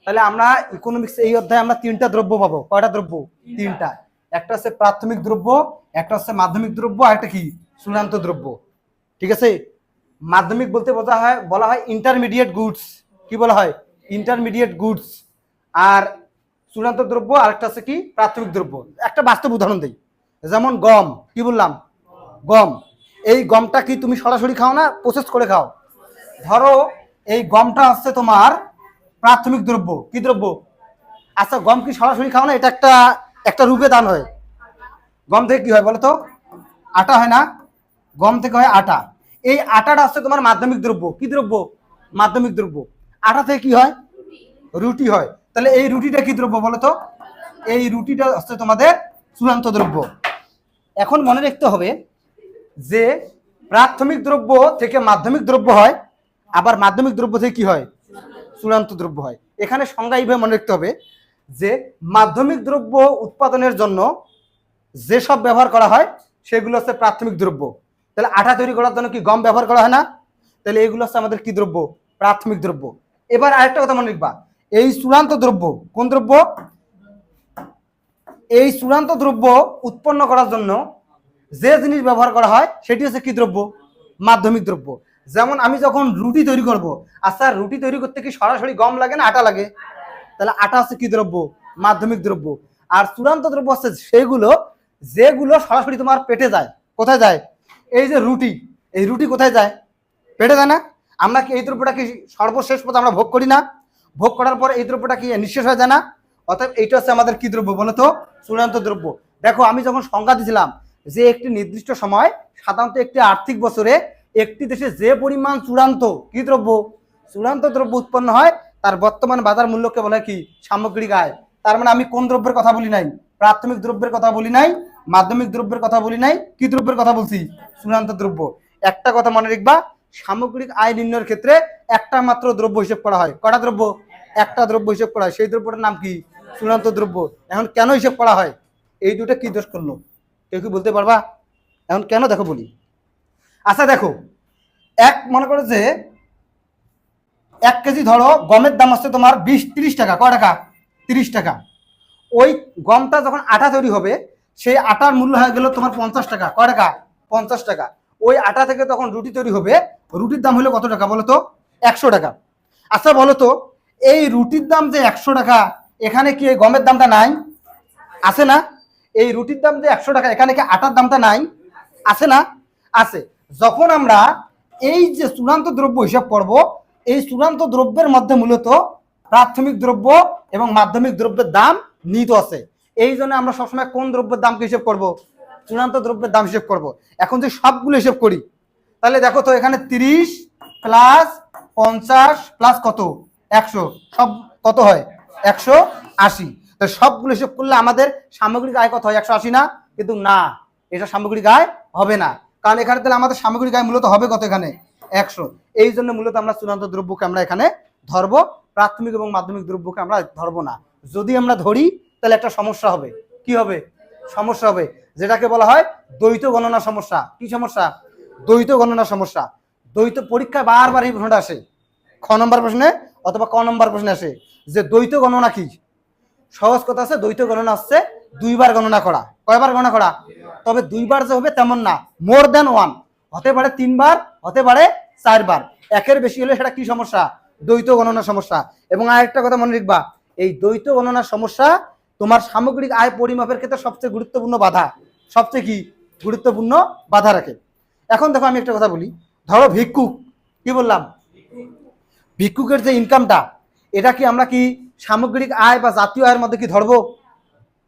তাহলে আমরা ইকোনমিক্স এই অধ্যায়ে আমরা তিনটা দ্রব্য পাবো। কয়টা দ্রব্য? তিনটা। একটা হচ্ছে প্রাথমিক দ্রব্য, একটা হচ্ছে মাধ্যমিক দ্রব্য, আর একটা কি চূড়ান্ত দ্রব্য। ঠিক আছে? মাধ্যমিক বলতে বলা হয় ইন্টারমিডিয়েট গুডস। কি বলা হয়? Intermediate goods. আর চূড়ান্ত দ্রব্য আরেকটা হচ্ছে কি প্রাথমিক দ্রব্য। একটা বাস্তব উদাহরণ দেই, যেমন গম। কি বললাম? গম। এই গমটা কি তুমি সরাসরি খাও না প্রসেস করে খাও? ধরো এই গমটা হচ্ছে তোমার প্রাথমিক দ্রব্য। কি দ্রব্য? আচ্ছা, গম কি সরাসরি খাও না? এটা একটা রূপে দান হয়। গম থেকে কি হয় বলো তো? আটা হয় না? গম থেকে হয় আটা। এই আটাটা হচ্ছে তোমার মাধ্যমিক দ্রব্য। কি দ্রব্য? মাধ্যমিক দ্রব্য। আটা থেকে কি হয়? রুটি হয়। তাহলে এই রুটিটা কি দ্রব্য বলো তো? এই রুটিটা হচ্ছে তোমাদের চূড়ান্ত দ্রব্য। এখন মনে রাখতে হবে যে প্রাথমিক দ্রব্য থেকে মাধ্যমিক দ্রব্য হয়, আবার মাধ্যমিক দ্রব্য থেকে কি হয়? চূড়ান্ত দ্রব্য হয়। এখানে সংজ্ঞা এইভাবে মনে রাখতে হবে যে মাধ্যমিক দ্রব্য উৎপাদনের জন্য যেসব ব্যবহার করা হয় সেগুলো হচ্ছে প্রাথমিক দ্রব্য। তাহলে আটা তৈরি করার জন্য কি গম ব্যবহার করা হয় না? তাহলে এগুলো হচ্ছে আমাদের কি দ্রব্য? প্রাথমিক দ্রব্য। এবার আরেকটা কথা মনে রাখবা, এই চূড়ান্ত দ্রব্য কোন দ্রব্য? এই চূড়ান্ত দ্রব্য উৎপন্ন করার জন্য যে জিনিস ব্যবহার করা হয় সেটি হচ্ছে কি দ্রব্য? মাধ্যমিক দ্রব্য। যেমন আমি যখন রুটি তৈরি করব, আচ্ছা রুটি তৈরি করতে কি সরাসরি গম লাগে না আটা লাগে? তাহলে আটা হচ্ছে কি দ্রব্য? মাধ্যমিক দ্রব্য। আর চূড়ান্ত দ্রব্য হচ্ছে সেগুলো যেগুলো সরাসরি তোমার পেটে যায়। কোথায় যায়? এই যে রুটি, এই রুটি কোথায় যায়? পেটে যায় না? আমরা কি এই দ্রব্যটা কি সর্বশেষ পথে আমরা ভোগ করি না? ভোগ করার পর এই দ্রব্যটা কি নিঃশেষ হয়ে যায় না? অতএব এইটা হচ্ছে আমাদের কি দ্রব্য বলো তো? চূড়ান্ত দ্রব্য। দেখো আমি যখন সংজ্ঞা দিয়েছিলাম যে একটি নির্দিষ্ট সময় সাধারণত একটি আর্থিক বছরে একটি দেশে যে পরিমাণ চূড়ান্ত কি দ্রব্য, চূড়ান্ত দ্রব্য উৎপন্ন হয় তার বর্তমান বাজার মূল্যকে বলে কি সামগ্রিক আয়। তার মানে আমি কোন দ্রব্যের কথা বলি নাই? প্রাথমিক দ্রব্যের কথা বলি নাই, মাধ্যমিক দ্রব্যের কথা বলি নাই, কি দ্রব্যের কথা বলছি? চূড়ান্ত দ্রব্য। একটা কথা মনে রাখবা, সামগ্রিক আয় নির্ণয়ের ক্ষেত্রে একটা মাত্র দ্রব্য হিসেব করা হয়। কটা দ্রব্য? একটা দ্রব্য হিসেব করা হয়। সেই দ্রব্যটার নাম কি? চূড়ান্ত দ্রব্য। এখন কেন হিসেব করা হয়? এই দুটো কি দোষ করলো কেউ কি বলতে পারবা? এখন কেন দেখো বলি। আচ্ছা দেখো, এক মনে করো যে 1 কেজি ধরো গমের দাম হচ্ছে তোমার 30 টাকা। কয় টাকা? 30 টাকা। ওই গমটা যখন আটা তৈরি হবে সেই আটার মূল্য হয়ে গেল তোমার 50 টাকা। কয় টাকা? 50 টাকা। ওই আটা থেকে তখন রুটি তৈরি হবে, রুটির দাম হলো কত টাকা বলো তো? 100 টাকা। আচ্ছা বলো তো, এই রুটির দাম যে 100 টাকা, এখানে কি গমের দামটা নাই? আছে না? এই রুটির দাম যে 100 টাকা, এখানে কি আটার দামটা নাই? আছে না? আছে। যখন আমরা এই যে চূড়ান্ত দ্রব্য হিসাব করব, এই চূড়ান্ত দ্রব্যের মধ্যে মূলত প্রাথমিক দ্রব্য এবং মাধ্যমিক দ্রব্যের দাম নিহিত আছে। এই জন্য আমরা সবসময় কোন দ্রব্যের দামকে হিসেব করব? চূড়ান্ত দ্রব্যের দাম হিসেব করব। এখন যদি সবগুলো হিসেব করি তাহলে দেখো তো এখানে 30 প্লাস 50 প্লাস কত? 100, সব কত হয়? 180। তো সবগুলো হিসেব করলে আমাদের সামগ্রিক আয় কত হয়? 180 না? কিন্তু না, এটা সামগ্রিক আয় হবে না, কারণ এখানে তাহলে আমাদের সামগ্রিক আয় মূলত হবে কত? এখানে 100। এই জন্য মূলত আমরা চূড়ান্ত দ্রব্যকে আমরা এখানে ধরবো, প্রাথমিক এবং মাধ্যমিক দ্রব্যকে আমরা ধরবো না। যদি আমরা ধরি তাহলে একটা সমস্যা হবে। কি হবে? সমস্যা হবে, যেটাকে বলা হয় দ্বৈত গণনা সমস্যা। কি সমস্যা? দ্বৈত গণনা সমস্যা। দ্বৈত পরীক্ষায় বারবার এই প্রশ্নটা আসে, খ নম্বর প্রশ্নে অথবা ক নম্বর প্রশ্নে আসে যে দ্বৈত গণনা কি। সহজ কথা আছে, দ্বৈত গণনা হচ্ছে দুইবার গণনা করা। কয়বার গণনা করা? তবে দুইবার যে হবে তেমন না, মোর দেন ওয়ান। হতে পারে 3 বার, হতে পারে 4 বার। একের বেশি হলে সেটা কি সমস্যা? দ্বৈত গণনা সমস্যা। এবং আরেকটা কথা মনে রাখবা, এই দ্বৈত গণনা সমস্যা তোমার সামগ্রিক আয় পরিমাপের ক্ষেত্রে সবচেয়ে গুরুত্বপূর্ণ বাধা, সবচেয়ে কি গুরুত্বপূর্ণ বাধা রাখে। এখন দেখো আমি একটা কথা বলি, ধরো ভিক্ষুক। কি বললাম? ভিক্ষুকের যে ইনকামটা, এটা কি আমরা কি সামগ্রিক আয় বা জাতীয় আয়ের মধ্যে কি ধরবো?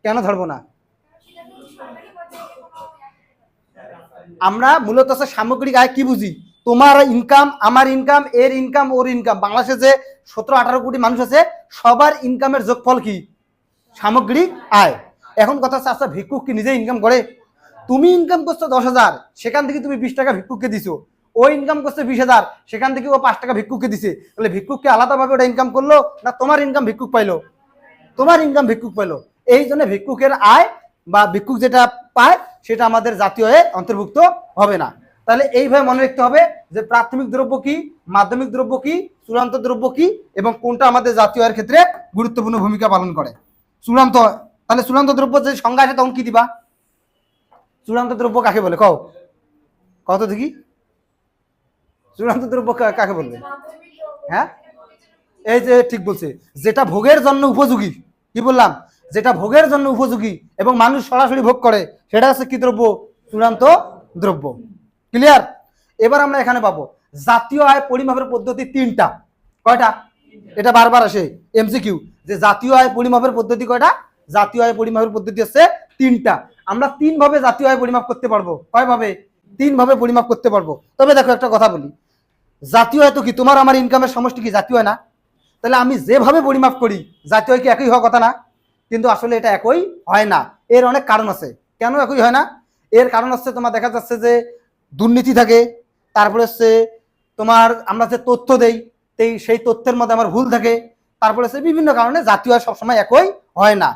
কেন ধরবো না? আমরা মূলত সামগ্রিক আয় কি বুঝি? তোমার ইনকাম, আমার ইনকাম, এর ইনকাম, ওর ইনকাম। বাংলাদেশে যে 17-18 কোটি মানুষ আছে সবার ইনকামের যোগফল কি? সামগ্রিক আয়। এখন কথা হচ্ছে, আচ্ছা ভিক্ষুক কি নিজে ইনকাম করে? তুমি ইনকাম করছো 10,000, সেখান থেকে তুমি 20 টাকা ভিক্ষুককে দিছো। ও ইনকাম করছে 20,000, সেখান থেকে ও 5 টাকা ভিক্ষুককে দিছে। তাহলে ভিক্ষুককে আলাদাভাবে ওটা ইনকাম করলো না তোমার ইনকাম ভিক্ষুক পাইলো? তোমার ইনকাম ভিক্ষুক পাইলো। এই জন্য ভিক্ষুকের আয় বা ভিক্ষুক যেটা পায় সেটা আমাদের জাতীয় আয়ে অন্তর্ভুক্ত হবে না। তাহলে এইভাবে মনে রাখতে হবে যে প্রাথমিক দ্রব্য কি, মাধ্যমিক দ্রব্য কি, চূড়ান্ত দ্রব্য কি এবং কোনটা আমাদের জাতীয় আয়ের ক্ষেত্রে গুরুত্বপূর্ণ ভূমিকা পালন করে। চূড়ান্ত, তাহলে চূড়ান্ত দ্রব্য যে সংজ্ঞা আছে তখন কি দিবা? চূড়ান্ত দ্রব্য কাকে বলে কও, কত দেখি, চূড়ান্ত দ্রব্য কাকে বলবে? হ্যাঁ, এই যে ঠিক বলছে, যেটা ভোগের জন্য উপযোগী। কি বললাম? যেটা ভোগের জন্য উপযোগী এবং মানুষ সরাসরি ভোগ করে সেটা হচ্ছে কি দ্রব্য? চূড়ান্ত দ্রব্য। ক্লিয়ার? এবার আমরা এখানে পাবো জাতীয় আয় পরিমাপের পদ্ধতি তিনটা। কয়টা? এটা বারবার আসে এমসিকিউ, যে জাতীয় আয় পরিমাপের পদ্ধতি কয়টা? জাতীয় আয় পরিমাপের পদ্ধতি হচ্ছে তিনটা। আমরা তিন ভাবে জাতীয় আয় পরিমাপ করতে পারবো। কয় ভাবে? তিন ভাবে পরিমাপ করতে পারবো। তবে দেখো একটা কথা বলি, জাতীয় আয় তো কি তোমার আমার ইনকামের সমষ্টি কি জাতীয় আয় না? তাহলে আমি যেভাবে পরিমাপ করি জাতীয় আয় কি একই হওয়ার কথা না? কিন্তু আসলে এটা একই হয় না। এর অনেক কারণ আছে। কেন একই হয় না? এর কারণ হচ্ছে তোমার দেখা যাচ্ছে যে দুর্নীতি থাকে, তারপরে হচ্ছে তোমার আমরা যে তথ্য দেই সেই তথ্যের মধ্যে আমার ভুল থাকে, তারপরে হচ্ছে বিভিন্ন কারণে জাতীয় আয় সবসময় একই হয় না।